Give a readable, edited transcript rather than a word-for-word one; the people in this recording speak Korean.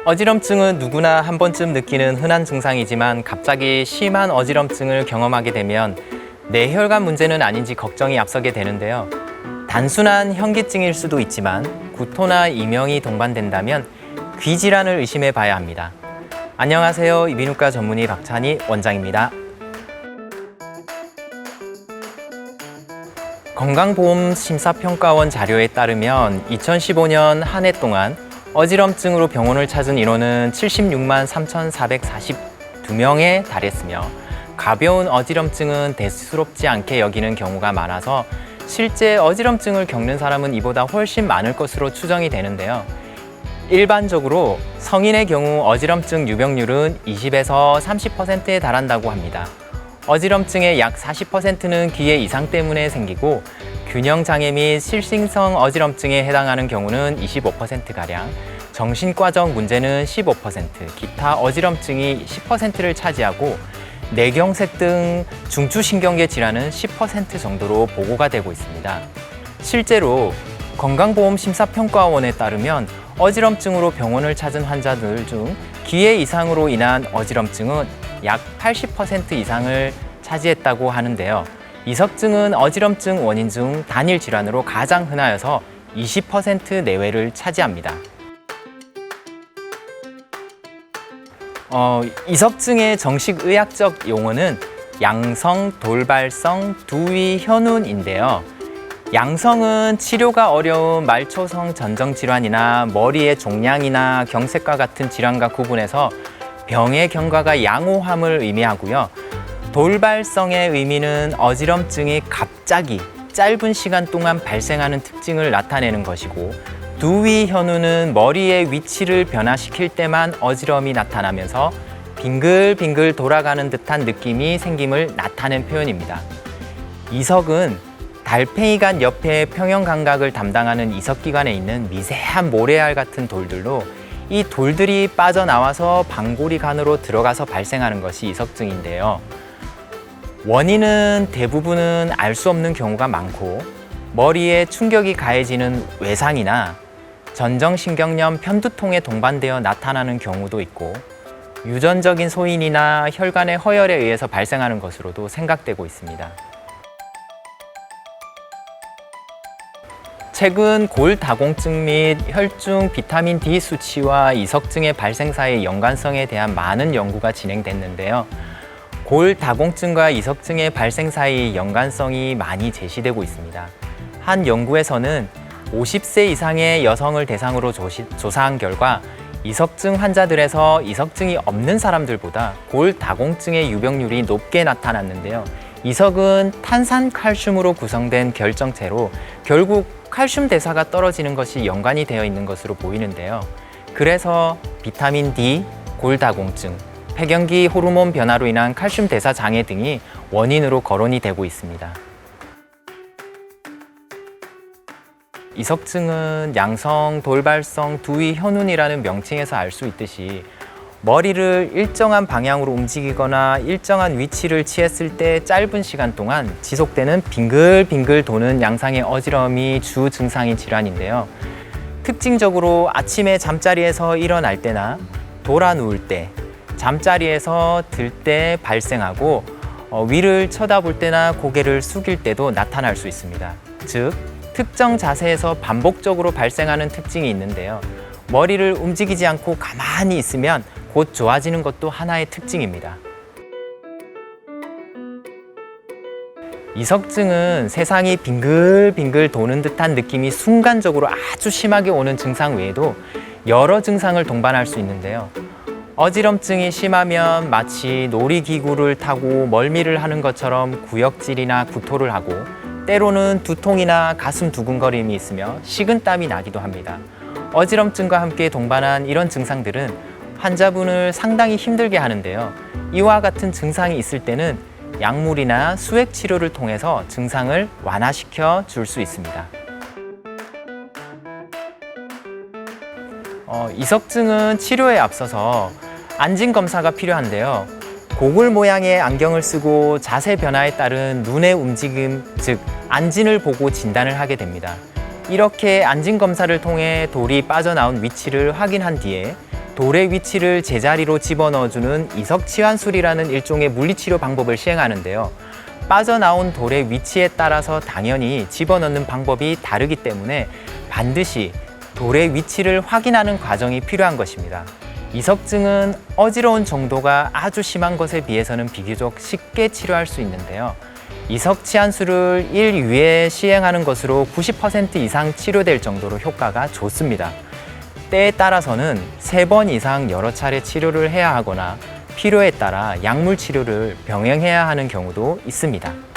어지럼증은 누구나 한 번쯤 느끼는 흔한 증상이지만 갑자기 심한 어지럼증을 경험하게 되면 뇌혈관 문제는 아닌지 걱정이 앞서게 되는데요. 단순한 현기증일 수도 있지만 구토나 이명이 동반된다면 귀 질환을 의심해 봐야 합니다. 안녕하세요. 이비인후과 전문의 박찬희 원장입니다. 건강보험심사평가원 자료에 따르면 2015년 한 해 동안 어지럼증으로 병원을 찾은 인원은 76만 3,442명에 달했으며 가벼운 어지럼증은 대수롭지 않게 여기는 경우가 많아서 실제 어지럼증을 겪는 사람은 이보다 훨씬 많을 것으로 추정이 되는데요. 일반적으로 성인의 경우 어지럼증 유병률은 20에서 30%에 달한다고 합니다. 어지럼증의 약 40%는 기회 이상 때문에 생기고 균형장애 및 실신성 어지럼증에 해당하는 경우는 25%가량, 정신과적 문제는 15%, 기타 어지럼증이 10%를 차지하고 뇌경색 등 중추신경계 질환은 10% 정도로 보고가 되고 있습니다. 실제로 건강보험심사평가원에 따르면 어지럼증으로 병원을 찾은 환자들 중 기회 이상으로 인한 어지럼증은 약 80% 이상을 차지했다고 하는데요. 이석증은 어지럼증 원인 중 단일 질환으로 가장 흔하여서 20% 내외를 차지합니다. 이석증의 정식 의학적 용어는 양성 돌발성 두위 현운인데요. 양성은 치료가 어려운 말초성 전정 질환이나 머리의 종양이나 경색과 같은 질환과 구분해서 병의 경과가 양호함을 의미하고요. 돌발성의 의미는 어지럼증이 갑자기 짧은 시간 동안 발생하는 특징을 나타내는 것이고, 두위 현우는 머리의 위치를 변화시킬 때만 어지럼이 나타나면서 빙글빙글 돌아가는 듯한 느낌이 생김을 나타낸 표현입니다. 이석은 달팽이관 옆에 평형 감각을 담당하는 이석기관에 있는 미세한 모래알 같은 돌들로 이 돌들이 빠져나와서 방골이관으로 들어가서 발생하는 것이 이석증인데요. 원인은 대부분은 알 수 없는 경우가 많고, 머리에 충격이 가해지는 외상이나 전정신경염 편두통에 동반되어 나타나는 경우도 있고, 유전적인 소인이나 혈관의 허열에 의해서 발생하는 것으로도 생각되고 있습니다. 최근 골다공증 및 혈중 비타민 D 수치와 이석증의 발생 사이의 연관성에 대한 많은 연구가 진행됐는데요. 골다공증과 이석증의 발생 사이의 연관성이 많이 제시되고 있습니다. 한 연구에서는 50세 이상의 여성을 대상으로 조사한 결과 이석증 환자들에서 이석증이 없는 사람들보다 골다공증의 유병률이 높게 나타났는데요. 이석은 탄산칼슘으로 구성된 결정체로 결국 칼슘 대사가 떨어지는 것이 연관이 되어 있는 것으로 보이는데요. 그래서 비타민 D, 골다공증, 폐경기 호르몬 변화로 인한 칼슘 대사 장애 등이 원인으로 거론이 되고 있습니다. 이석증은 양성 돌발성 두위 현운이라는 명칭에서 알 수 있듯이 머리를 일정한 방향으로 움직이거나 일정한 위치를 취했을 때 짧은 시간 동안 지속되는 빙글빙글 도는 양상의 어지러움이 주 증상인 질환인데요. 특징적으로 아침에 잠자리에서 일어날 때나 돌아 누울 때, 잠자리에서 들 때 발생하고 위를 쳐다볼 때나 고개를 숙일 때도 나타날 수 있습니다. 즉, 특정 자세에서 반복적으로 발생하는 특징이 있는데요. 머리를 움직이지 않고 가만히 있으면 곧 좋아지는 것도 하나의 특징입니다. 이석증은 세상이 빙글빙글 도는 듯한 느낌이 순간적으로 아주 심하게 오는 증상 외에도 여러 증상을 동반할 수 있는데요. 어지럼증이 심하면 마치 놀이기구를 타고 멀미를 하는 것처럼 구역질이나 구토를 하고, 때로는 두통이나 가슴 두근거림이 있으며 식은땀이 나기도 합니다. 어지럼증과 함께 동반한 이런 증상들은 환자분을 상당히 힘들게 하는데요. 이와 같은 증상이 있을 때는 약물이나 수액 치료를 통해서 증상을 완화시켜 줄 수 있습니다. 이석증은 치료에 앞서서 안진 검사가 필요한데요. 고글 모양의 안경을 쓰고 자세 변화에 따른 눈의 움직임, 즉 안진을 보고 진단을 하게 됩니다. 이렇게 안진 검사를 통해 돌이 빠져나온 위치를 확인한 뒤에 돌의 위치를 제자리로 집어넣어주는 이석치환술이라는 일종의 물리치료 방법을 시행하는데요. 빠져나온 돌의 위치에 따라서 당연히 집어넣는 방법이 다르기 때문에 반드시 돌의 위치를 확인하는 과정이 필요한 것입니다. 이석증은 어지러운 정도가 아주 심한 것에 비해서는 비교적 쉽게 치료할 수 있는데요. 이석치환술을 1위에 시행하는 것으로 90% 이상 치료될 정도로 효과가 좋습니다. 때에 따라서는 3번 이상 여러 차례 치료를 해야 하거나 필요에 따라 약물 치료를 병행해야 하는 경우도 있습니다.